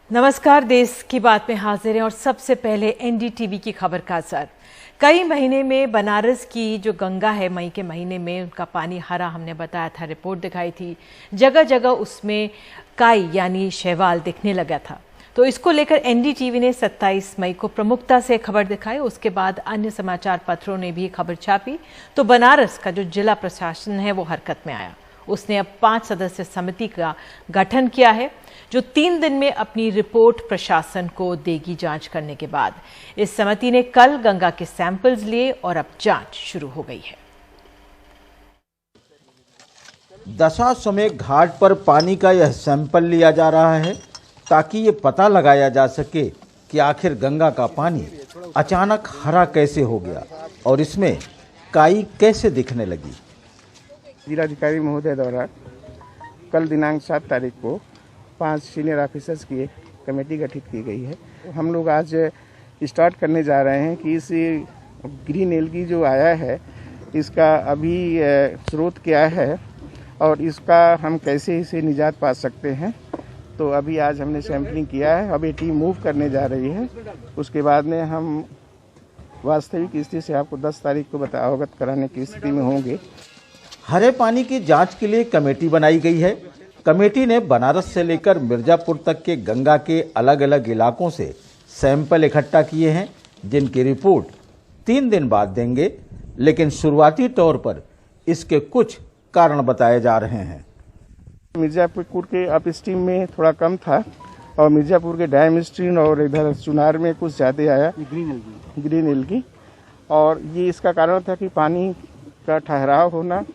नमस्कार, देश की बात में हाजिर हैं और सबसे पहले एनडीटीवी की खबर का असर। कई महीने में बनारस की जो गंगा है, मई के महीने में उनका पानी हरा, हमने बताया था, रिपोर्ट दिखाई थी, जगह जगह उसमें काई यानी शैवाल दिखने लगा था। तो इसको लेकर एनडीटीवी ने 27 मई को प्रमुखता से खबर दिखाई। उसके बाद अन्य समाचार पत्रों ने भी खबर छापी। तो बनारस का जो जिला प्रशासन है वो हरकत में आया। उसने अब 5 सदस्य समिति का गठन किया है जो 3 दिन में अपनी रिपोर्ट प्रशासन को देगी जांच करने के बाद। इस समिति ने कल गंगा के सैंपल्स लिए और अब जांच शुरू हो गई है। दशाश्वमेध घाट पर पानी का यह सैंपल लिया जा रहा है ताकि ये पता लगाया जा सके कि आखिर गंगा का पानी अचानक हरा कैसे हो गया और इसमें काई कैसे दिखने लगी। जिलाधिकारी महोदय द्वारा कल दिनांक 7 तारीख को 5 सीनियर ऑफिसर्स की एक कमेटी गठित की गई है। हम लोग आज स्टार्ट करने जा रहे हैं कि इस ग्रीन एल्गी जो आया है इसका अभी स्रोत क्या है और इसका हम कैसे इसे निजात पा सकते हैं। तो अभी आज हमने सैंपलिंग किया है, अब ये टीम मूव करने जा रही है। उसके बाद में हम वास्तविक स्थिति से आपको 10 तारीख को अवगत कराने की स्थिति में होंगे। हरे पानी की जांच के लिए कमेटी बनाई गई है। कमेटी ने बनारस से लेकर मिर्जापुर तक के गंगा के अलग अलग इलाकों से सैंपल इकट्ठा किए हैं जिनकी रिपोर्ट 3 दिन बाद देंगे, लेकिन शुरुआती तौर पर इसके कुछ कारण बताए जा रहे हैं। मिर्जापुर के अप स्ट्रीम में थोड़ा कम था और मिर्जापुर के डाउन स्ट्रीम और इधर चुनार में कुछ ज़्यादा आया ग्रीन एल्गी। और ये इसका कारण था कि पानी का ठहराव होना,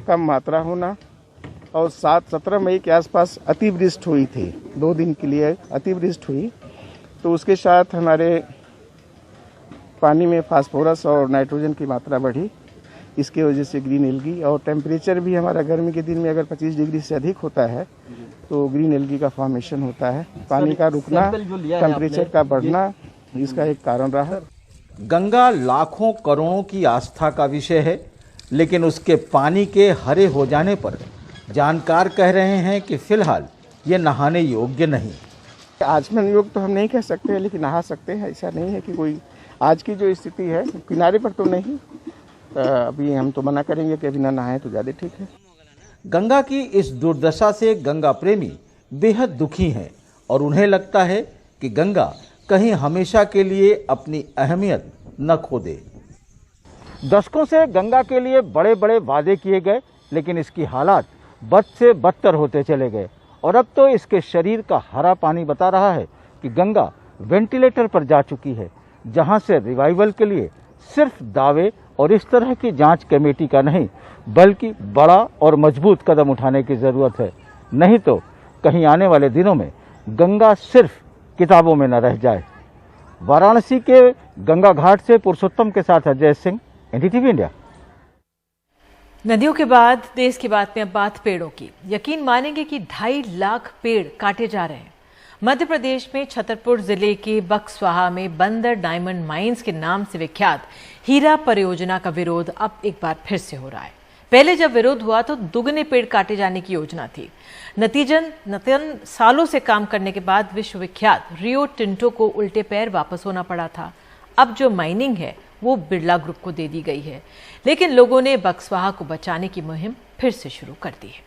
कम मात्रा होना और 17 मई के आसपास अतिवृष्टि हुई थी। 2 दिन के लिए अतिवृष्टि हुई, तो उसके साथ हमारे पानी में फास्फोरस और नाइट्रोजन की मात्रा बढ़ी। इसके वजह से ग्रीन एल्गी और टेम्परेचर भी हमारा गर्मी के दिन में अगर 25 डिग्री से अधिक होता है तो ग्रीन एल्गी का फॉर्मेशन होता है। पानी का रुकना, टेम्परेचर का बढ़ना इसका एक कारण रहा। गंगा लाखों करोड़ों की आस्था का विषय है, लेकिन उसके पानी के हरे हो जाने पर जानकार कह रहे हैं कि फिलहाल ये नहाने योग्य नहीं। आचमन योग्य तो हम नहीं कह सकते, लेकिन नहा सकते हैं। ऐसा नहीं है कि कोई आज की जो स्थिति है किनारे पर तो नहीं, अभी हम तो मना करेंगे कि अभी ना नहाएं तो ज़्यादा ठीक है। गंगा की इस दुर्दशा से गंगा प्रेमी बेहद दुखी हैं और उन्हें लगता है कि गंगा कहीं हमेशा के लिए अपनी अहमियत न खो दे। दशकों से गंगा के लिए बड़े बड़े वादे किए गए, लेकिन इसकी हालात बद से बदतर होते चले गए और अब तो इसके शरीर का हरा पानी बता रहा है कि गंगा वेंटिलेटर पर जा चुकी है, जहां से रिवाइवल के लिए सिर्फ दावे और इस तरह की जांच कमेटी का नहीं बल्कि बड़ा और मजबूत कदम उठाने की जरूरत है। नहीं तो कहीं आने वाले दिनों में गंगा सिर्फ किताबों में न रह जाए। वाराणसी के गंगा घाट से पुरुषोत्तम के साथ अजय सिंह, एनडीटीवी इंडिया। नदियों के बाद देश की बात में अब बात पेड़ों की। यकीन मानेंगे कि 2.5 लाख पेड़ काटे जा रहे हैं। मध्य प्रदेश में छतरपुर जिले के बक्सवाहा में बंदर डायमंड माइंस के नाम से विख्यात हीरा परियोजना का विरोध अब एक बार फिर से हो रहा है। पहले जब विरोध हुआ तो दुगने पेड़ काटे जाने की योजना थी। नतीजन सालों से काम करने के बाद विश्वविख्यात रियो टिंटो को उल्टे पैर वापस होना पड़ा था। अब जो माइनिंग है वो बिरला ग्रुप को दे दी गई है, लेकिन लोगों ने बक्सवाहा को बचाने की मुहिम फिर से शुरू कर दी है।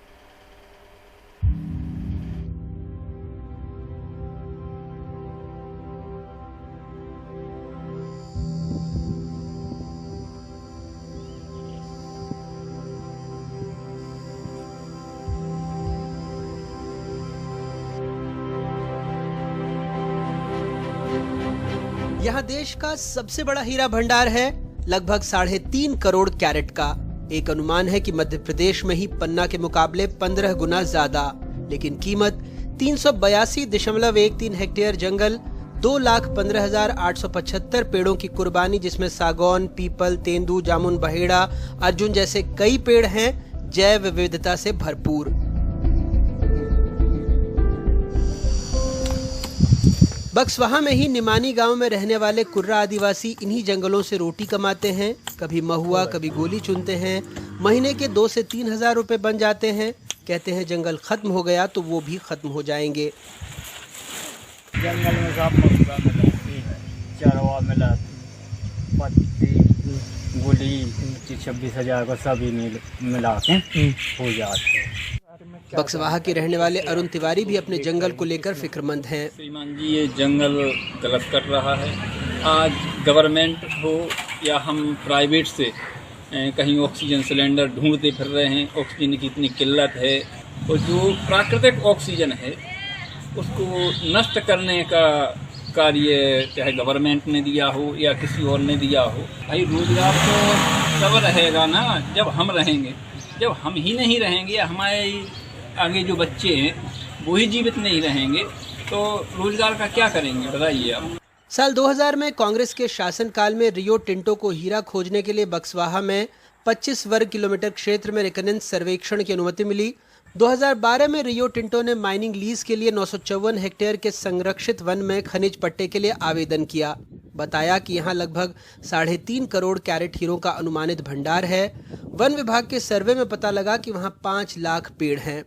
यहाँ देश का सबसे बड़ा हीरा भंडार है, लगभग 3.5 करोड़ कैरेट का। एक अनुमान है कि मध्य प्रदेश में ही पन्ना के मुकाबले 15 गुना ज्यादा, लेकिन कीमत 382.13 हेक्टेयर जंगल, 2,15,875 पेड़ों की कुर्बानी, जिसमें सागौन, पीपल, तेंदू, जामुन, बहेड़ा, अर्जुन जैसे कई पेड़ हैं, जैव विविधता से भरपूर। बक्सवाहा में ही निमानी गांव में रहने वाले कुर्रा आदिवासी इन्हीं जंगलों से रोटी कमाते हैं। कभी महुआ, कभी गोली चुनते हैं। महीने के 2 से 3 हजार रुपए बन जाते हैं। कहते हैं जंगल खत्म हो गया तो वो भी खत्म हो जाएंगे। जंगल में सब मौका मिलाती, चरवा मिलाती, पत्ती, गुली 26,000 को सभी मिला के हो जाते हैं। बक्सवाहा के रहने वाले अरुण तिवारी भी अपने जंगल को लेकर फिक्रमंद हैं। श्रीमान जी, ये जंगल गलत कर रहा है। आज गवर्नमेंट हो या हम प्राइवेट से कहीं ऑक्सीजन सिलेंडर ढूंढते फिर रहे हैं। ऑक्सीजन की इतनी किल्लत है और जो प्राकृतिक ऑक्सीजन है उसको नष्ट करने का कार्य चाहे गवर्नमेंट ने दिया हो या किसी और ने दिया हो। भाई रोजगार तो तब रहेगा ना जब हम रहेंगे। जब हम ही नहीं रहेंगे या हमारे आगे जो बच्चे हैं वो ही जीवित नहीं रहेंगे तो रोजगार का क्या करेंगे, बताइए आप। साल 2000 में कांग्रेस के शासनकाल में रियो टिंटो को हीरा खोजने के लिए बक्सवाहा में 25 वर्ग किलोमीटर क्षेत्र में रेकनेंस सर्वेक्षण की अनुमति मिली। 2012 में रियो टिंटो ने माइनिंग लीज के लिए 954 हेक्टेयर के संरक्षित वन में खनिज पट्टे के लिए आवेदन किया। बताया कि यहां लगभग 3.5 करोड़ कैरेट हीरों का अनुमानित भंडार है। वन विभाग के सर्वे में पता लगा कि वहां 5 लाख पेड़ हैं।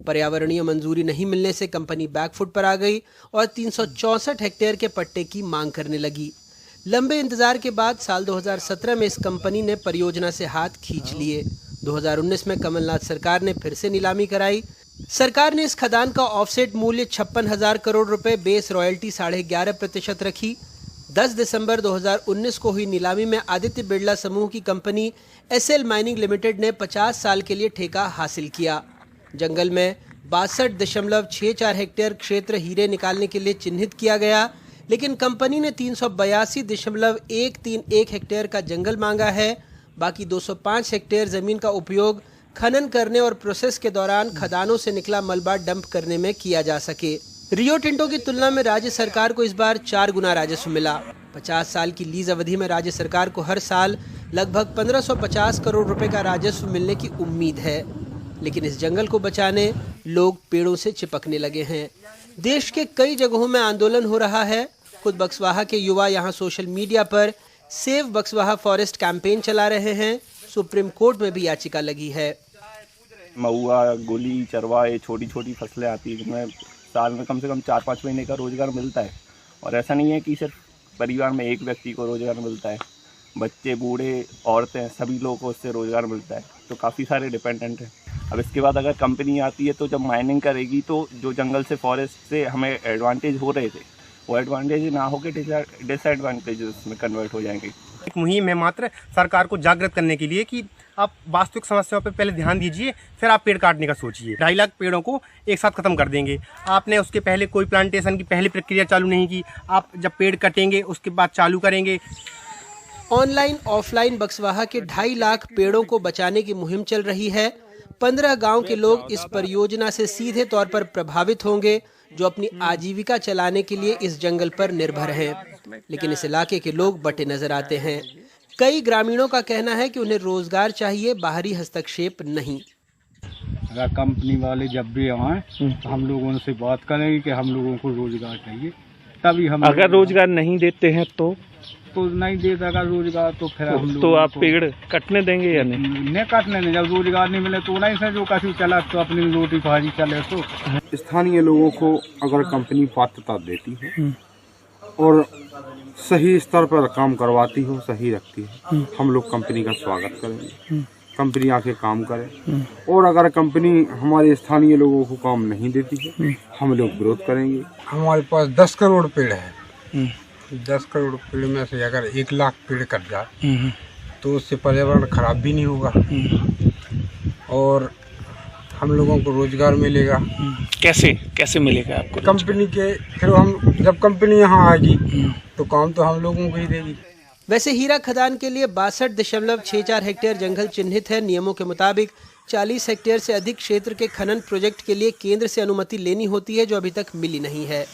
पर्यावरणीय मंजूरी नहीं मिलने से कंपनी बैकफुट पर आ गई और 364 हेक्टेयर के पट्टे की मांग करने लगी। लंबे इंतजार के बाद साल 2017 में इस कंपनी ने परियोजना से हाथ खींच लिए। 2019 में कमलनाथ सरकार ने फिर से नीलामी कराई। सरकार ने इस खदान का ऑफसेट मूल्य 56,000 करोड़ रुपए, बेस रॉयल्टी 11.5% रखी। 10 दिसंबर 2019 को हुई नीलामी में आदित्य बिरला समूह की कंपनी एसएल माइनिंग लिमिटेड ने 50 साल के लिए ठेका हासिल किया। जंगल में 62.64 हेक्टेयर क्षेत्र हीरे निकालने के लिए चिन्हित किया गया, लेकिन कंपनी ने 382.131 हेक्टेयर का जंगल मांगा है। बाकी 205 हेक्टेयर जमीन का उपयोग खनन करने और प्रोसेस के दौरान खदानों से निकला मलबा डंप करने में किया जा सके। रियो टिंटो की तुलना में राज्य सरकार को इस बार 4 गुना राजस्व मिला। 50 साल की लीज अवधि में राज्य सरकार को हर साल लगभग 1550 करोड़ रुपए का राजस्व मिलने की उम्मीद है, लेकिन इस जंगल को बचाने लोग पेड़ों से चिपकने लगे हैं। देश के कई जगहों में आंदोलन हो रहा है। खुद बक्सवाहा के युवा यहां सोशल मीडिया पर सेव बक्सवाहा फॉरेस्ट कैंपेन चला रहे हैं। सुप्रीम कोर्ट में भी याचिका लगी है। महुआ, गुली, चरवा, ये छोटी छोटी फसलें आती हैं जिनमें साल में कम से कम 4-5 महीने का रोजगार मिलता है। और ऐसा नहीं है कि सिर्फ परिवार में एक व्यक्ति को रोजगार मिलता है, बच्चे, बूढ़े, औरतें, सभी लोगों को उससे रोजगार मिलता है। तो काफ़ी सारे डिपेंडेंट हैं। अब इसके बाद अगर कंपनी आती है तो जब माइनिंग करेगी तो जो जंगल से, फॉरेस्ट से हमें एडवांटेज हो रहे थे वो एडवांटेज ना होकर डिसएडवांटेजेस में कन्वर्ट हो जाएंगे। एक मुहिम है मात्र सरकार को जागृत करने के लिए कि आप वास्तविक समस्याओं पे पहले ध्यान दीजिए, फिर आप पेड़ काटने का सोचिए। 2.5 लाख पेड़ों को एक साथ खत्म कर देंगे। आपने उसके पहले कोई प्लांटेशन की पहली प्रक्रिया चालू नहीं की। आप जब पेड़ कटेंगे उसके बाद चालू करेंगे। ऑनलाइन ऑफलाइन बक्सवाहा के 2.5 लाख पेड़ों को बचाने की मुहिम चल रही है। 15 गांव के लोग इस परियोजना से सीधे तौर पर प्रभावित होंगे, जो अपनी आजीविका चलाने के लिए इस जंगल पर निर्भर हैं। लेकिन इस इलाके के लोग बटे नजर आते हैं। कई ग्रामीणों का कहना है कि उन्हें रोजगार चाहिए, बाहरी हस्तक्षेप नहीं। अगर कंपनी वाले जब भी आए तो हम लोग उनसे बात करेंगे कि हम लोगों को रोजगार चाहिए, तभी हम। अगर रोजगार नहीं देते हैं तो नहीं देता अगर रोजगार तो फिर हम लोग तो आप पेड़ कटने देंगे या नहीं काटने देंगे। जब रोजगार नहीं मिले तो नहीं से जो काफी चला तो अपनी रोटी भाजी चले। तो स्थानीय लोगों को अगर कंपनी पात्रता देती है और सही स्तर पर काम करवाती हो, सही रखती है, हम लोग कंपनी का स्वागत करेंगे। कंपनी आके काम करे। और अगर कंपनी हमारे स्थानीय लोगों को काम नहीं देती है, हम लोग विरोध करेंगे। हमारे पास 10 करोड़ पेड़ है। 10 करोड़ पेड़ में से अगर 1 लाख पेड़ कट जाए तो उससे पर्यावरण खराब भी नहीं होगा और हम लोगों को रोजगार मिलेगा। कैसे मिलेगा आपको? कंपनी के फिर हम जब कंपनी यहाँ आएगी तो काम तो हम लोगों को ही देगी। वैसे हीरा खदान के लिए 62.64 हेक्टेयर जंगल चिन्हित है। नियमों के मुताबिक 40 हेक्टेयर से अधिक क्षेत्र के खनन प्रोजेक्ट के लिए केंद्र से अनुमति लेनी होती है, जो अभी तक मिली नहीं है।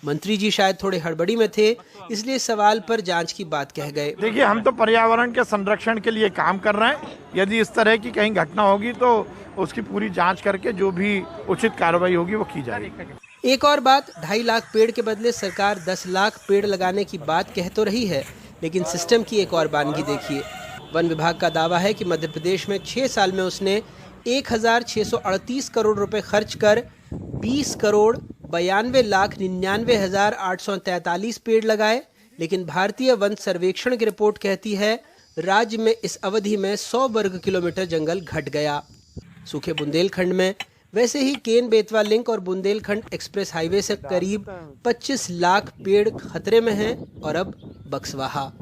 मंत्री जी शायद थोड़े हड़बड़ी में थे, इसलिए सवाल पर जांच की बात कह गए। देखिए, हम तो पर्यावरण के संरक्षण के लिए काम कर रहे हैं। यदि इस तरह की कहीं घटना होगी तो उसकी पूरी जांच करके जो भी उचित कार्रवाई होगी वो की जाएगी। एक और बात, 2.5 लाख पेड़ के बदले सरकार 10 लाख पेड़ लगाने की बात कह तो रही है, लेकिन सिस्टम की एक और बानगी देखिए। वन विभाग का दावा है कि मध्य प्रदेश में 6 साल में उसने 1,638 करोड़ रुपए खर्च कर 20 करोड़ 92,99,843 पेड़ लगाए, लेकिन भारतीय वन सर्वेक्षण की रिपोर्ट कहती है राज्य में इस अवधि में 100 वर्ग किलोमीटर जंगल घट गया। सूखे बुंदेलखंड में वैसे ही केन बेतवा लिंक और बुंदेलखंड एक्सप्रेस हाईवे से करीब 25 लाख पेड़ खतरे में हैं और अब बक्सवाहा।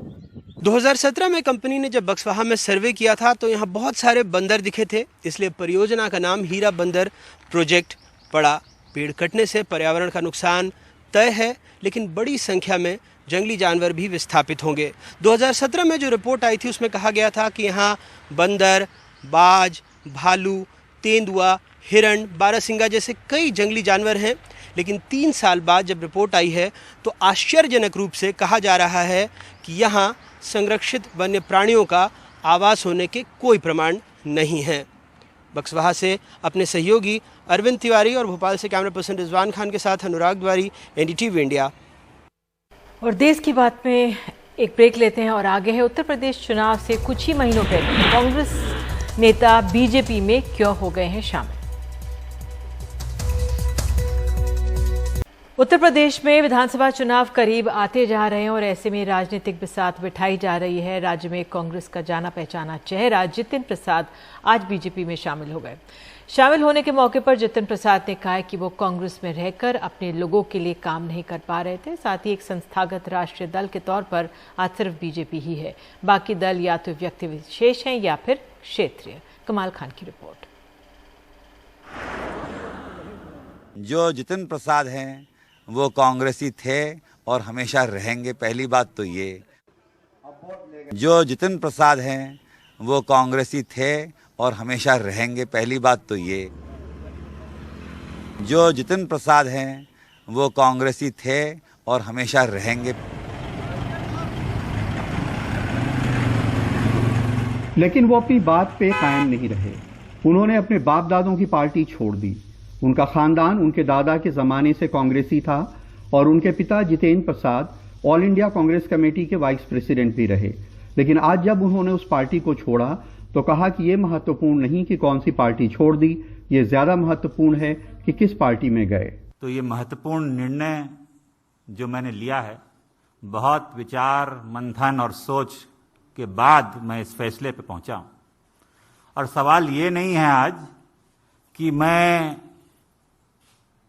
2017 में कंपनी ने जब बक्सवाहा में सर्वे किया था तो यहाँ बहुत सारे बंदर दिखे थे, इसलिए परियोजना का नाम हीरा बंदर प्रोजेक्ट पड़ा। पेड़ कटने से पर्यावरण का नुकसान तय है, लेकिन बड़ी संख्या में जंगली जानवर भी विस्थापित होंगे। 2017 में जो रिपोर्ट आई थी उसमें कहा गया था कि यहाँ बंदर, बाज, भालू, तेंदुआ, हिरण, बारहसिंगा जैसे कई जंगली जानवर हैं, लेकिन 3 साल बाद जब रिपोर्ट आई है तो आश्चर्यजनक रूप से कहा जा रहा है कि यहाँ संरक्षित वन्य प्राणियों का आवास होने के कोई प्रमाण नहीं है। बक्सवाहा से अपने सहयोगी अरविंद तिवारी और भोपाल से कैमरा पर्सन रिजवान खान के साथ अनुराग द्वारी, एनडीटीवी इंडिया। और देश की बात में एक ब्रेक लेते हैं और आगे है उत्तर प्रदेश चुनाव से कुछ ही महीनों पहले कांग्रेस नेता बीजेपी में क्यों हो गए हैं शामिल। उत्तर प्रदेश में विधानसभा चुनाव करीब आते जा रहे हैं और ऐसे में राजनीतिक बिसात बिठाई जा रही है। राज्य में कांग्रेस का जाना पहचाना चेहरा जितिन प्रसाद आज बीजेपी में शामिल हो गए। शामिल होने के मौके पर जितिन प्रसाद ने कहा कि वो कांग्रेस में रहकर अपने लोगों के लिए काम नहीं कर पा रहे थे। साथ ही एक संस्थागत राष्ट्रीय दल के तौर पर आज सिर्फ बीजेपी ही है, बाकी दल या तो व्यक्ति विशेष हैं या फिर क्षेत्रीय। कमाल खान की रिपोर्ट। जो जितिन प्रसाद हैं वो कांग्रेसी थे और हमेशा रहेंगे, पहली बात तो ये। जो जितिन प्रसाद हैं वो कांग्रेसी थे और हमेशा रहेंगे, पहली बात तो ये। जो जितिन प्रसाद हैं वो कांग्रेसी थे और हमेशा रहेंगे। लेकिन वो अपनी बात पे कायम नहीं रहे। उन्होंने अपने बाप दादों की पार्टी छोड़ दी। उनका खानदान उनके दादा के जमाने से कांग्रेसी था और उनके पिता Jitendra Prasad all India Congress committee के वाइस प्रेसिडेंट भी रहे। लेकिन आज जब उन्होंने उस पार्टी को छोड़ा तो कहा कि ये महत्वपूर्ण नहीं कि कौन सी पार्टी छोड़ दी, ये ज्यादा महत्वपूर्ण है कि किस पार्टी में गए। तो ये महत्वपूर्ण निर्णय जो मैंने लिया है, बहुत विचार मंथन और सोच के बाद मैं इस फैसले पे पहुंचा हूं। और सवाल ये नहीं है आज कि मैं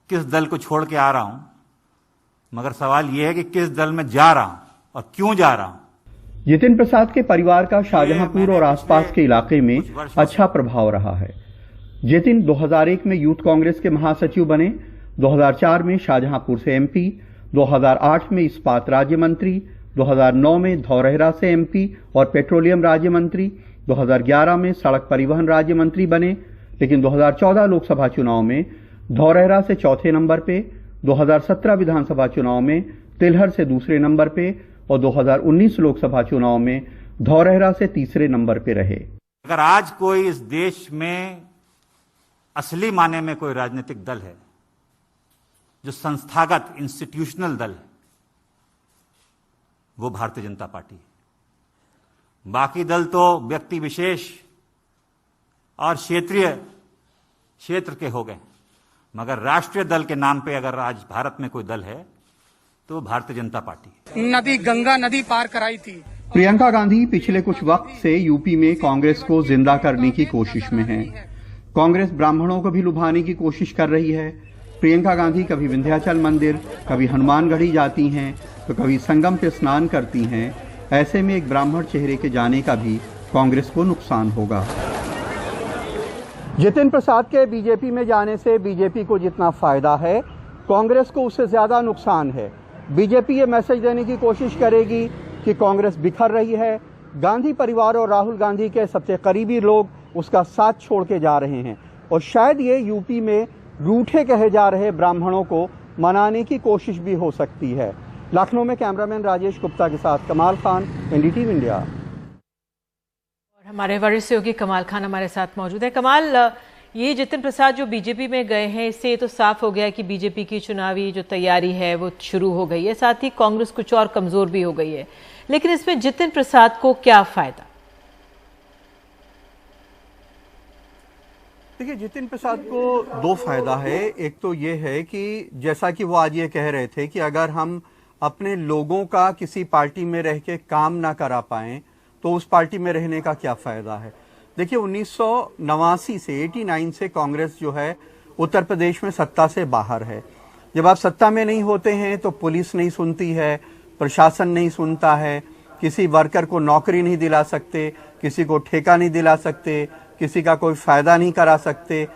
किस दल को छोड़ के आ रहा हूं, मगर सवाल यह है कि किस दल में जा रहा हूं और क्यों जा रहा हूं। जितिन प्रसाद के परिवार का शाहजहांपुर और आसपास के इलाके में अच्छा प्रभाव रहा है। जितिन 2001 में यूथ कांग्रेस के महासचिव बने, 2004 में शाहजहांपुर से एमपी, 2008 में इस्पात राज्य मंत्री, 2009 में धौरहरा से एमपी और पेट्रोलियम राज्य मंत्री, 2011 में सड़क परिवहन राज्य मंत्री बने। लेकिन 2014 लोकसभा चुनाव में धौरहरा से चौथे नंबर पे, 2017 विधानसभा चुनाव में तिलहर से दूसरे नंबर पे और 2019 लोकसभा चुनाव में धौरहरा से तीसरे नंबर पे रहे। अगर आज कोई इस देश में असली माने में कोई राजनीतिक दल है जो संस्थागत इंस्टीट्यूशनल दल है, वो भारतीय जनता पार्टी है। बाकी दल तो व्यक्ति विशेष और क्षेत्र के हो गए, मगर राष्ट्रीय दल के नाम पे अगर आज भारत में कोई दल है तो भारतीय जनता पार्टी। गंगा नदी पार कराई थी। प्रियंका गांधी पिछले कुछ वक्त से यूपी में कांग्रेस को जिंदा करने की कोशिश में है। कांग्रेस ब्राह्मणों को भी लुभाने की कोशिश कर रही है। प्रियंका गांधी कभी विंध्याचल मंदिर, कभी हनुमानगढ़ी जाती हैं तो कभी संगम पे स्नान करती हैं। ऐसे में एक ब्राह्मण चेहरे के जाने का भी कांग्रेस को नुकसान होगा। जितिन प्रसाद के बीजेपी में जाने से बीजेपी को जितना फायदा है, कांग्रेस को उससे ज्यादा नुकसान है। बीजेपी ये मैसेज देने की कोशिश करेगी कि कांग्रेस बिखर रही है। गांधी परिवार और राहुल गांधी के सबसे करीबी लोग उसका साथ छोड़ के जा रहे हैं और शायद ये यूपी में रूठे कहे जा रहे ब्राह्मणों को मनाने की कोशिश भी हो सकती है। लखनऊ में कैमरामैन राजेश गुप्ता के साथ कमाल खान, एनडीटीवी इंडिया। और हमारे वरिष्ठ सहयोगी कमाल खान हमारे साथ मौजूद है। कमाल, ये जितिन प्रसाद जो बीजेपी में गए हैं, इससे ये तो साफ हो गया कि बीजेपी की चुनावी जो तैयारी है वो शुरू हो गई है, साथ ही कांग्रेस कुछ और कमजोर भी हो गई है। लेकिन इसमें जितिन प्रसाद को क्या फायदा? देखिए, जितिन प्रसाद को दो फायदा है। एक तो ये है कि जैसा कि वो आज ये कह रहे थे कि अगर हम अपने लोगों का किसी पार्टी में रह के काम ना करा पाएं तो उस पार्टी में रहने का क्या फायदा है। देखिए, 1989 से 89 से कांग्रेस जो है उत्तर प्रदेश में सत्ता से बाहर है। जब आप सत्ता में नहीं होते हैं तो पुलिस नहीं सुनती है, प्रशासन नहीं सुनता है, किसी वर्कर को नौकरी नहीं दिला सकते, किसी को ठेका नहीं दिला सकते, किसी का कोई फायदा नहीं करा सकते।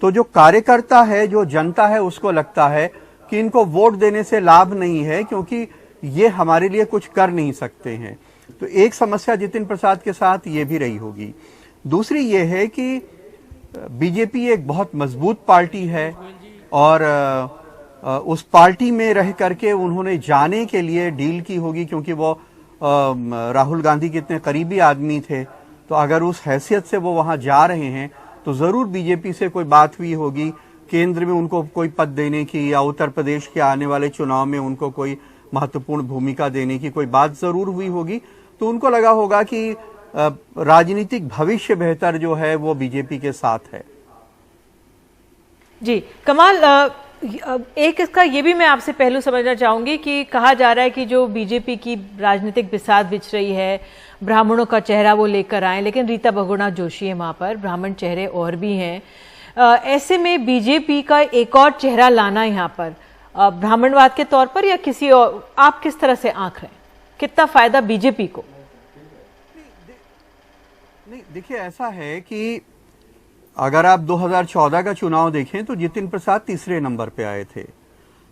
तो जो कार्यकर्ता है, जो जनता है, उसको लगता है कि इनको वोट देने से लाभ नहीं है क्योंकि ये हमारे लिए कुछ कर नहीं सकते हैं। तो एक समस्या जितिन प्रसाद के साथ ये भी रही होगी। दूसरी ये है कि बीजेपी एक बहुत मजबूत पार्टी है और उस पार्टी में रह करके उन्होंने जाने के लिए डील की होगी क्योंकि वो राहुल गांधी के इतने करीबी आदमी थे। तो अगर उस हैसियत से वो वहां जा रहे हैं तो जरूर बीजेपी से कोई बात हुई होगी, केंद्र में उनको कोई पद देने की या उत्तर प्रदेश के आने वाले चुनाव में उनको कोई महत्वपूर्ण भूमिका देने की कोई बात जरूर हुई होगी। तो उनको लगा होगा कि राजनीतिक भविष्य बेहतर जो है वो बीजेपी के साथ है। जी कमाल, एक इसका ये भी मैं आपसे पहलू समझना चाहूंगी कि कहा जा रहा है कि जो बीजेपी की राजनीतिक बिसात बिछ रही है, ब्राह्मणों का चेहरा वो लेकर आए, लेकिन रीता बहुगुणा जोशी है वहां पर, ब्राह्मण चेहरे और भी हैं। ऐसे में बीजेपी का एक और चेहरा लाना यहाँ पर ब्राह्मणवाद के तौर पर या किसी और, आप किस तरह से आंक रहे हैं, कितना फायदा बीजेपी को? नहीं, देखिए, ऐसा है कि अगर आप 2014 का चुनाव देखें तो जितिन प्रसाद तीसरे नंबर पे आए थे।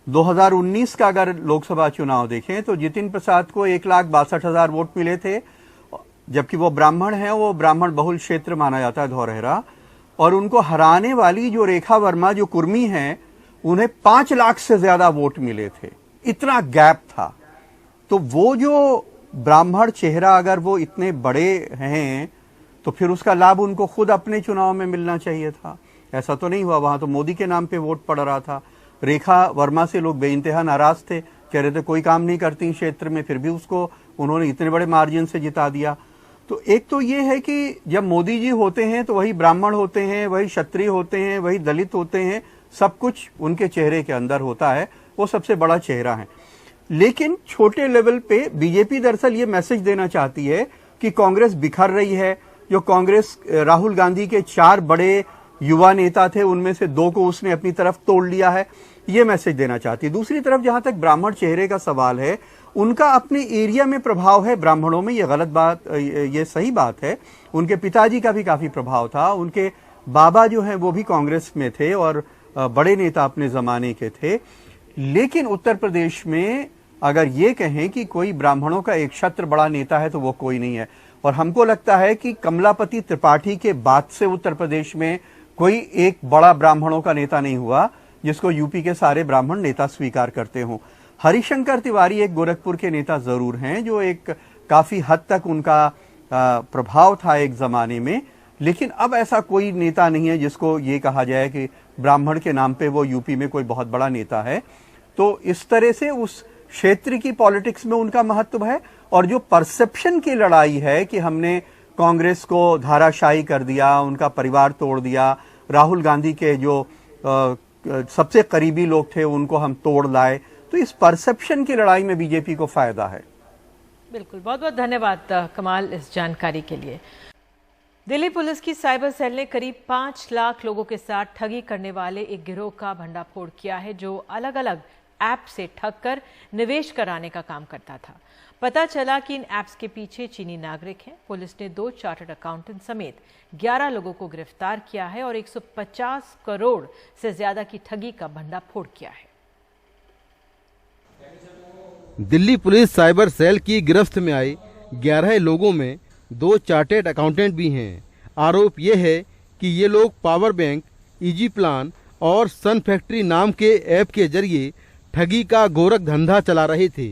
2019 का अगर लोकसभा चुनाव देखें तो जितिन प्रसाद को 1,62,000 वोट मिले थे, जबकि वो ब्राह्मण हैं, वो ब्राह्मण बहुल क्षेत्र माना जाता है धौरहरा, और उनको हराने वाली जो रेखा वर्मा जो कुर्मी हैं उन्हें 5 लाख से ज्यादा वोट मिले थे। इतना गैप था। तो वो जो ब्राह्मण चेहरा अगर वो इतने बड़े हैं तो फिर उसका लाभ उनको खुद अपने चुनाव में मिलना चाहिए था। ऐसा तो नहीं हुआ। वहां तो मोदी के नाम पे वोट पड़ रहा था। रेखा वर्मा से लोग बेइंतहा नाराज थे, कह रहे थे कोई काम नहीं करती क्षेत्र में, फिर भी उसको उन्होंने इतने बड़े मार्जिन से जिता दिया। तो एक तो ये है कि जब मोदी जी होते हैं तो वही ब्राह्मण होते हैं, वही क्षत्रिय होते हैं, वही दलित होते हैं, सब कुछ उनके चेहरे के अंदर होता है, वो सबसे बड़ा चेहरा है। लेकिन छोटे लेवल पे बीजेपी दरअसल ये मैसेज देना चाहती है कि कांग्रेस बिखर रही है। जो कांग्रेस, राहुल गांधी के 4 बड़े युवा नेता थे उनमें से 2 को उसने अपनी तरफ तोड़ लिया है, ये मैसेज देना चाहती है। दूसरी तरफ जहां तक ब्राह्मण चेहरे का सवाल है, उनका अपने एरिया में प्रभाव है ब्राह्मणों में, ये गलत बात, ये सही बात है। उनके पिताजी का भी काफी प्रभाव था, उनके बाबा जो हैं वो भी कांग्रेस में थे और बड़े नेता अपने जमाने के थे। लेकिन उत्तर प्रदेश में अगर ये कहें कि कोई ब्राह्मणों का एक छत्र बड़ा नेता है तो वो कोई नहीं है। और हमको लगता है कि कमलापति त्रिपाठी के बाद से उत्तर प्रदेश में कोई एक बड़ा ब्राह्मणों का नेता नहीं हुआ जिसको यूपी के सारे ब्राह्मण नेता स्वीकार करते हों। हरिशंकर तिवारी एक गोरखपुर के नेता जरूर हैं, जो एक काफी हद तक उनका प्रभाव था एक जमाने में, लेकिन अब ऐसा कोई नेता नहीं है जिसको ये कहा जाए कि ब्राह्मण के नाम पे वो यूपी में कोई बहुत बड़ा नेता है। तो इस तरह से उस क्षेत्र की पॉलिटिक्स में उनका महत्व है। और जो परसेप्शन की लड़ाई है कि हमने कांग्रेस को धाराशाही कर दिया, उनका परिवार तोड़ दिया, राहुल गांधी के जो सबसे करीबी लोग थे उनको हम तोड़ लाए, तो इस परसेप्शन की लड़ाई में बीजेपी को फायदा है। बिल्कुल, बहुत बहुत धन्यवाद कमाल इस जानकारी के लिए। दिल्ली पुलिस की साइबर सेल ने करीब 5 लाख लोगों के साथ ठगी करने वाले एक गिरोह का भंडाफोड़ किया है, जो अलग अलग ऐप से ठग कर निवेश कराने का काम करता था। पता चला कि इन ऐप्स के पीछे चीनी नागरिक हैं। पुलिस ने 2 चार्टर्ड अकाउंटेंट समेत 11 लोगों को गिरफ्तार किया है और 150 करोड़ से ज्यादा की ठगी का भंडाफोड़ किया है। दिल्ली पुलिस साइबर सेल की गिरफ्त में आए 11 लोगों में 2 चार्टर्ड अकाउंटेंट भी हैं। आरोप ये है कि ये लोग पावर बैंक, इजी प्लान और सन फैक्ट्री नाम के ऐप के जरिए ठगी का गोरख धंधा चला रहे थे।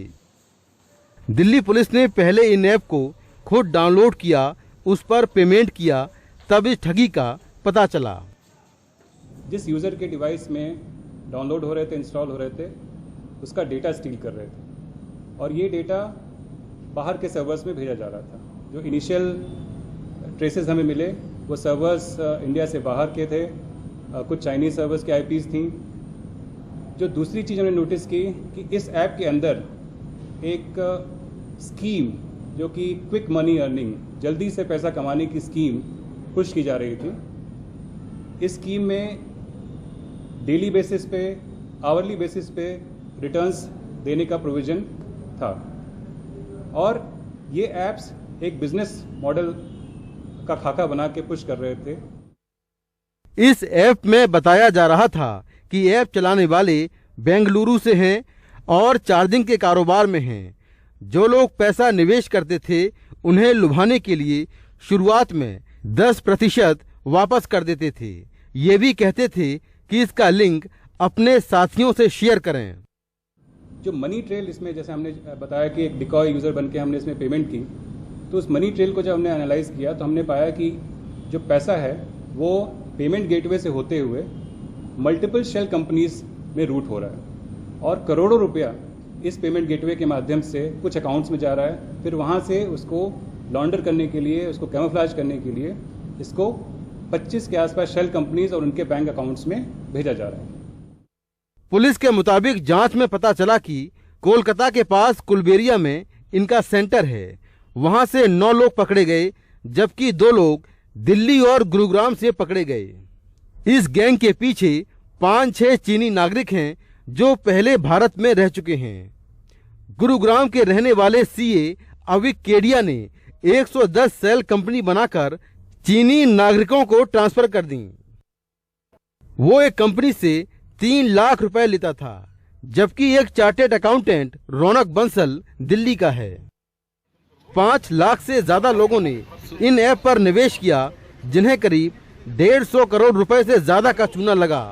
दिल्ली पुलिस ने पहले इन ऐप को खुद डाउनलोड किया, उस पर पेमेंट किया, तब इस ठगी का पता चला। जिस यूज़र के डिवाइस में डाउनलोड हो रहे थे, इंस्टॉल हो रहे थे, उसका डेटा स्टील कर रहे थे और ये डेटा बाहर के सर्वर्स में भेजा जा रहा था। जो इनिशियल ट्रेसेस हमें मिले वो सर्वर्स इंडिया से बाहर के थे, कुछ चाइनीज सर्वर्स की आईपीज थी। जो दूसरी चीज़ हमने नोटिस की कि इस ऐप के अंदर एक स्कीम जो कि क्विक मनी अर्निंग, जल्दी से पैसा कमाने की स्कीम पुश की जा रही थी। इस स्कीम में डेली बेसिस पे, आवरली बेसिस पे रिटर्न्स देने का प्रोविजन था और ये ऐप्स एक बिजनेस मॉडल का खाका बना के पुश कर रहे थे। इस ऐप में बताया जा रहा था कि ऐप चलाने वाले बेंगलुरु से हैं और चार्जिंग के कारोबार में हैं। जो लोग पैसा निवेश करते थे उन्हें लुभाने के लिए शुरुआत में 10% वापस कर देते थे। ये भी कहते थे कि इसका लिंक अपने साथियों से शेयर करें। जो मनी ट्रेल इसमें, जैसे हमने बताया कि एक डिकॉय यूज़र बन के हमने इसमें पेमेंट की, तो उस मनी ट्रेल को जब हमने एनालाइज किया तो हमने पाया कि जो पैसा है वो पेमेंट गेटवे से होते हुए मल्टीपल शेल कंपनीज में रूट हो रहा है और करोड़ों रुपया इस पेमेंट गेटवे के माध्यम से कुछ अकाउंट्स में जा रहा है, फिर वहाँ से उसको लॉन्डर करने के लिए, उसको कैमोफ्लेज करने के लिए इसको 25 के आसपास शेल कंपनीज और उनके बैंक अकाउंट्स में भेजा जा रहा है। पुलिस के मुताबिक जांच में पता चला कि कोलकाता के पास कुलबेरिया में इनका सेंटर है। वहां से 9 लोग पकड़े गए, जबकि 2 लोग दिल्ली और गुरुग्राम से पकड़े गए। इस गैंग के पीछे 5-6 चीनी नागरिक हैं जो पहले भारत में रह चुके हैं। गुरुग्राम के रहने वाले सीए अविक केडिया ने 110 सेल कंपनी बनाकर चीनी नागरिकों को ट्रांसफर कर दी। वो एक कंपनी से 3 लाख रुपए लेता था, जबकि एक चार्टेड अकाउंटेंट रौनक बंसल दिल्ली का है। 5 लाख से ज्यादा लोगों ने इन ऐप पर निवेश किया, जिन्हें करीब 150 करोड़ रुपए से ज्यादा का चूना लगा।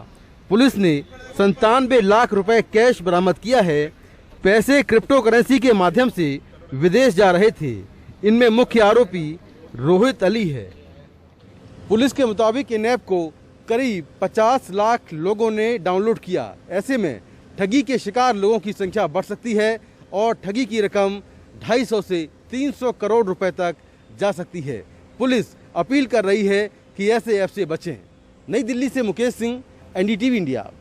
पुलिस ने 97 लाख रुपए कैश बरामद किया है। पैसे क्रिप्टो करेंसी के माध्यम से विदेश जा रहे थे। इनमें मुख्य आरोपी रोहित अली है। पुलिस के मुताबिक इन ऐप को करीब 50 लाख लोगों ने डाउनलोड किया। ऐसे में ठगी के शिकार लोगों की संख्या बढ़ सकती है और ठगी की रकम 250 से 300 करोड़ रुपए तक जा सकती है। पुलिस अपील कर रही है कि ऐसे ऐप से बचें। नई दिल्ली से मुकेश सिंह, एनडीटीवी इंडिया।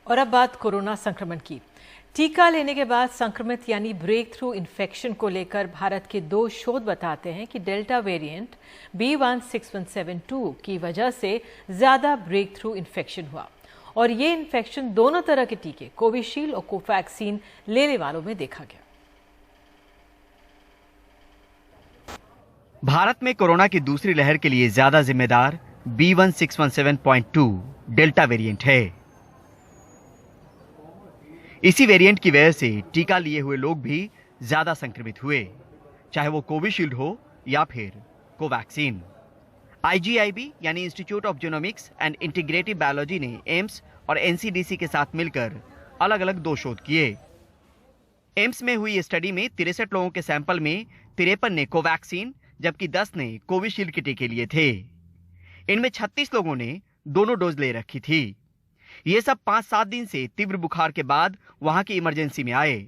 और अब बात कोरोना संक्रमण की। टीका लेने के बाद संक्रमित यानी ब्रेक थ्रू इन्फेक्शन को लेकर भारत के 2 शोध बताते हैं कि डेल्टा वेरिएंट B16172 की वजह से ज्यादा ब्रेक थ्रू इन्फेक्शन हुआ और ये इन्फेक्शन दोनों तरह के टीके कोविशील्ड और कोवैक्सीन लेने वालों में देखा गया। भारत में कोरोना की दूसरी लहर के लिए ज्यादा जिम्मेदार B16172 डेल्टा वेरिएंट है। इसी वेरिएंट की वजह से टीका लिए हुए लोग भी ज्यादा संक्रमित हुए, चाहे वो कोविशील्ड हो या फिर कोवैक्सीन। IGIB यानी institute of genomics and integrative biology ने एम्स और NCDC के साथ मिलकर अलग अलग 2 शोध किए। एम्स में हुई स्टडी में 63 लोगों के सैंपल में 53 ने कोवैक्सीन जबकि 10 ने कोविशील्ड के टीके लिए थे। इनमें 36 लोगों ने दोनों डोज ले रखी थी। ये सब 5-7 दिन से तीव्र बुखार के बाद वहां की इमरजेंसी में आए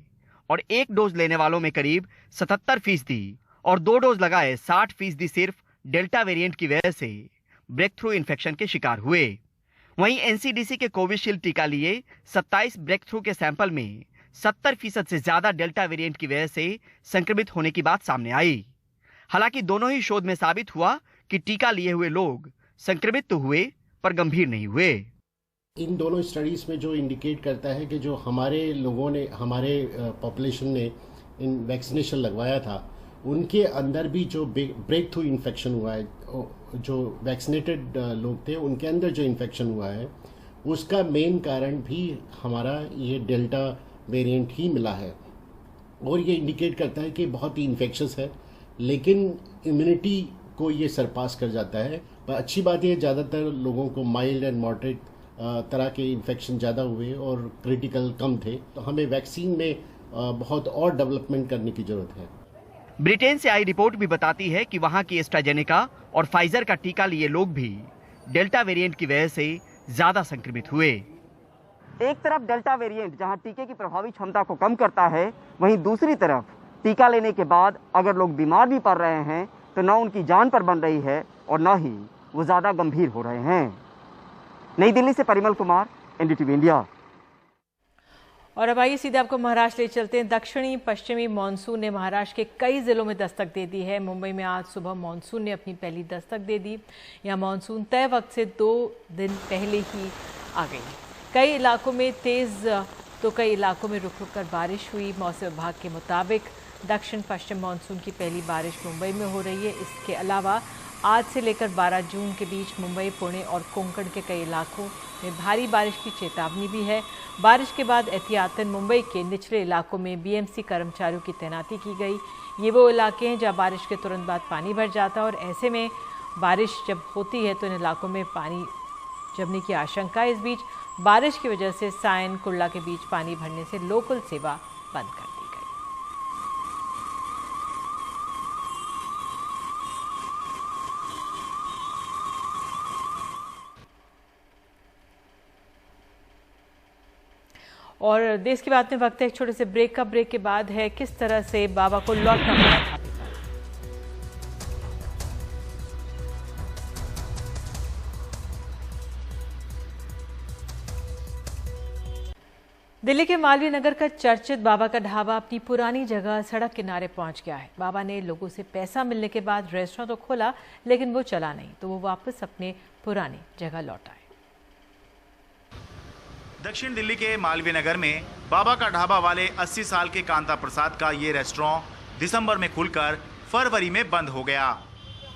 और 1 डोज लेने वालों में करीब 77% और 2 डोज लगाए 60% सिर्फ डेल्टा वेरिएंट की वजह से ब्रेक थ्रू इन्फेक्शन के शिकार हुए। वहीं NCDC के कोविशील्ड टीका लिए 27 ब्रेक थ्रू के सैंपल में 70% से ज्यादा डेल्टा वेरिएंट की वजह से संक्रमित होने की बात सामने आई। हालांकि दोनों ही शोध में साबित हुआ कि टीका लिए हुए लोग संक्रमित तो हुए पर गंभीर नहीं हुए। इन दोनों स्टडीज में जो इंडिकेट करता है कि जो हमारे लोगों ने, हमारे पॉपुलेशन ने इन वैक्सीनेशन लगवाया था, उनके अंदर भी जो ब्रेक थ्रू इन्फेक्शन हुआ है, जो वैक्सीनेटेड लोग थे उनके अंदर जो इन्फेक्शन हुआ है, उसका मेन कारण भी हमारा ये डेल्टा वेरिएंट ही मिला है। और ये इंडिकेट करता है कि बहुत ही इन्फेक्शस है, लेकिन इम्यूनिटी को ये सरपास कर जाता है। पर अच्छी बात है ज़्यादातर लोगों को माइल्ड एंड मॉडरेट तरह के इन्फेक्शन ज़्यादा हुए और क्रिटिकल कम थे। तो हमें वैक्सीन में बहुत और डेवलपमेंट करने की ज़रूरत है। ब्रिटेन से आई रिपोर्ट भी बताती है कि वहां की एस्ट्राजेनेका और फाइजर का टीका लिए लोग भी डेल्टा वेरिएंट की वजह से ज्यादा संक्रमित हुए। एक तरफ डेल्टा वेरिएंट जहां टीके की प्रभावी क्षमता को कम करता है, वहीं दूसरी तरफ टीका लेने के बाद अगर लोग बीमार भी पड़ रहे हैं तो न उनकी जान पर बन रही है और न ही वो ज़्यादा गंभीर हो रहे हैं। नई दिल्ली से परिमल कुमार, एनडीटीवी इंडिया। और अब आइए सीधे आपको महाराष्ट्र ले चलते हैं। दक्षिणी पश्चिमी मानसून ने महाराष्ट्र के कई जिलों में दस्तक दे दी है। मुंबई में आज सुबह मानसून ने अपनी पहली दस्तक दे दी। यह मानसून तय वक्त से 2 दिन पहले ही आ गई। कई इलाकों में तेज तो कई इलाकों में रुक रुक कर बारिश हुई। मौसम विभाग के मुताबिक दक्षिण पश्चिम मानसून की पहली बारिश मुंबई में हो रही है। इसके अलावा आज से लेकर 12 जून के बीच मुंबई, पुणे और कोंकण के कई इलाकों में भारी बारिश की चेतावनी भी है। बारिश के बाद एहतियातन मुंबई के निचले इलाकों में बीएमसी कर्मचारियों की तैनाती की गई। ये वो इलाके हैं जहां बारिश के तुरंत बाद पानी भर जाता है और ऐसे में बारिश जब होती है तो इन इलाकों में पानी जमने की आशंका है। इस बीच बारिश की वजह से सायन कुर्ला के बीच पानी भरने से लोकल सेवा बंद कर दी गई। और देश की बात में वक्त है एक छोटे से ब्रेक का। ब्रेक के बाद है किस तरह से बाबा को लौटना पड़ा था। दिल्ली के मालवीय नगर का चर्चित बाबा का ढाबा अपनी पुरानी जगह सड़क किनारे पहुंच गया है। बाबा ने लोगों से पैसा मिलने के बाद रेस्टोरेंट तो खोला लेकिन वो चला नहीं, तो वो वापस अपने पुरानी जगह लौट आए। दक्षिण दिल्ली के मालवीय नगर में बाबा का ढाबा वाले 80 साल के कांता प्रसाद का ये रेस्टोरेंट दिसंबर में खुलकर फरवरी में बंद हो गया।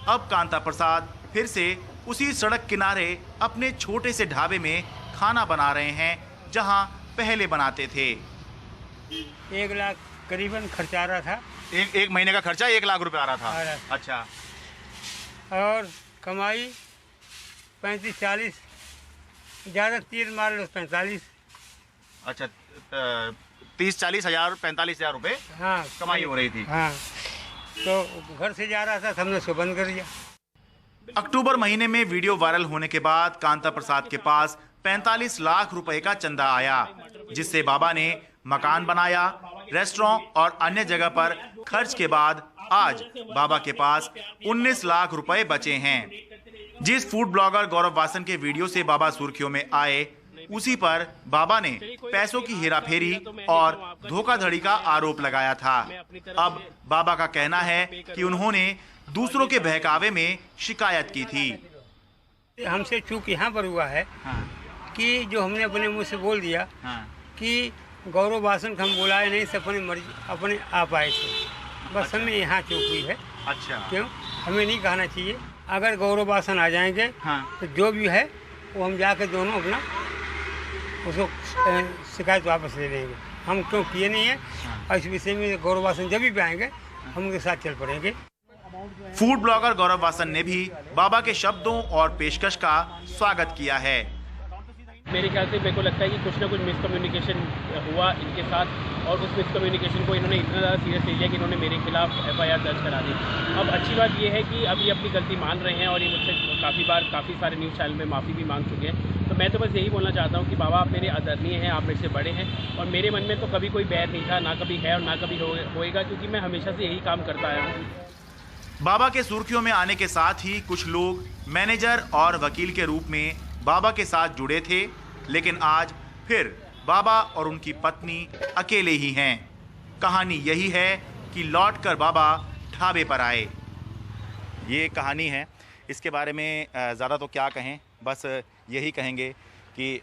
अब कांता प्रसाद फिर से उसी सड़क किनारे अपने छोटे से ढाबे में खाना बना रहे हैं जहां पहले बनाते थे। 1 लाख करीबन खर्चा आ रहा था। एक महीने का खर्चा 1 लाख रुपए आ रहा था। अच्छा। और कमाई 35-40, ज़्यादा तीर मार लो 45। अच्छा, 30-40 हज़ार 45 हज़ार रुपये हाँ कमाई हो रही थी। हाँ, तो घर से जा रहा था, हमने उसको बंद कर दिया। अक्टूबर महीने में वीडियो वायरल होने के बाद कांता प्रसाद के पास 45 लाख रुपए का चंदा आया, जिससे बाबा ने मकान बनाया। रेस्टोरेंट और अन्य जगह पर खर्च के बाद आज बाबा के पास 19 लाख रुपए बचे हैं। जिस फूड ब्लॉगर गौरव वासन के वीडियो से बाबा सुर्खियों में आए, उसी पर बाबा ने पैसों की हेराफेरी और धोखाधड़ी का आरोप लगाया था। अब बाबा का कहना है कि उन्होंने दूसरों के बहकावे में शिकायत की थी। हमसे चूक यहाँ पर हुआ है कि जो हमने अपने मुंह से बोल दिया कि गौरव वासन को हम बुलाए नहीं, से अपनी मर्जी अपने आप आए थे। बस हमें यहाँ चूक हुई है। अच्छा। क्यों हमें नहीं कहना चाहिए। अगर गौरव वासन आ जाएंगे तो जो भी है वो हम जाके दोनों अपना उसको शिकायत वापस ले लेंगे। हम क्यों किए नहीं है और इस विषय में गौरव वासन जब भी आएंगे हम उनके साथ चल पड़ेंगे। फूड ब्लॉगर गौरव वासन ने भी बाबा के शब्दों और पेशकश का स्वागत किया है। मेरे ख्याल से मेरे को लगता है कि कुछ ना कुछ मिसकम्युनिकेशन हुआ इनके साथ और उस मिसकम्युनिकेशन को इन्होंने इतना ज़्यादा सीरियस ले लिया कि इन्होंने मेरे खिलाफ FIR दर्ज करा दी। अब अच्छी बात ये है कि अब ये अपनी गलती मान रहे हैं और ये मुझसे काफ़ी सारे न्यूज़ चैनल में माफ़ी भी मांग चुके हैं। तो मैं तो बस यही बोलना चाहता हूँ कि बाबा आप मेरे आदरणीय हैं, आप मेरे से बड़े हैं और मेरे मन में तो कभी कोई बैर नहीं था, ना कभी है और ना कभी होएगा, क्योंकि मैं हमेशा से यही काम करता आया हूँ। बाबा के सुर्खियों में आने के साथ ही कुछ लोग मैनेजर और वकील के रूप में बाबा के साथ जुड़े थे, लेकिन आज फिर बाबा और उनकी पत्नी अकेले ही हैं। कहानी यही है कि लौटकर बाबा ढाबे पर आए। ये कहानी है, इसके बारे में ज़्यादा तो क्या कहें, बस यही कहेंगे कि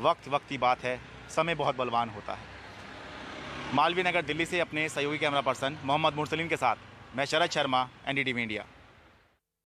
वक्त की बात है, समय बहुत बलवान होता है। मालवीय नगर दिल्ली से अपने सहयोगी कैमरा पर्सन मोहम्मद मुरसलीन के साथ मैं शरद शर्मा, NDTV इंडिया।